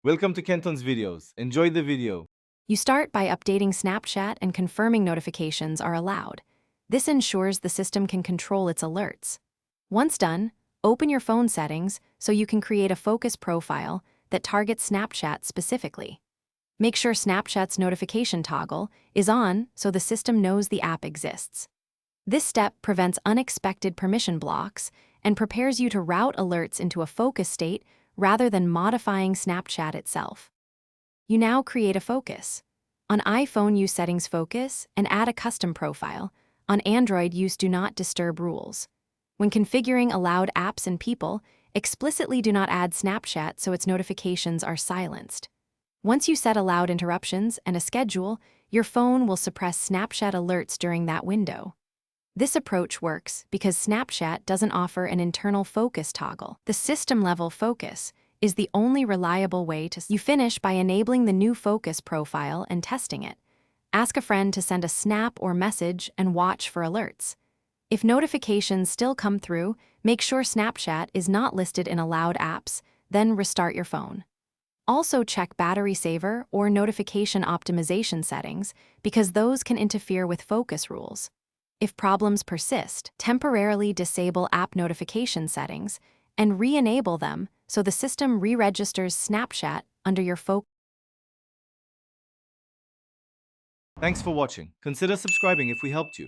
Welcome to Kenton's videos. Enjoy the video. You start by updating Snapchat and confirming notifications are allowed. This ensures the system can control its alerts. Once done, open your phone settings so you can create a focus profile that targets Snapchat specifically. Make sure Snapchat's notification toggle is on so the system knows the app exists. This step prevents unexpected permission blocks and prepares you to route alerts into a focus state rather than modifying Snapchat itself. You now create a focus. On iPhone, use Settings Focus and add a custom profile. On Android, use Do Not Disturb rules. When configuring allowed apps and people, explicitly do not add Snapchat so its notifications are silenced. Once you set allowed interruptions and a schedule, your phone will suppress Snapchat alerts during that window. This approach works because Snapchat doesn't offer an internal focus toggle. The system-level focus is the only reliable way to. You finish by enabling the new focus profile and testing it. Ask a friend to send a snap or message and watch for alerts. If notifications still come through, make sure Snapchat is not listed in allowed apps, then restart your phone. Also check battery saver or notification optimization settings because those can interfere with focus rules. If problems persist, temporarily disable app notification settings and re-enable them so the system re-registers Snapchat under your focus. Thanks for watching. Consider subscribing if we helped you.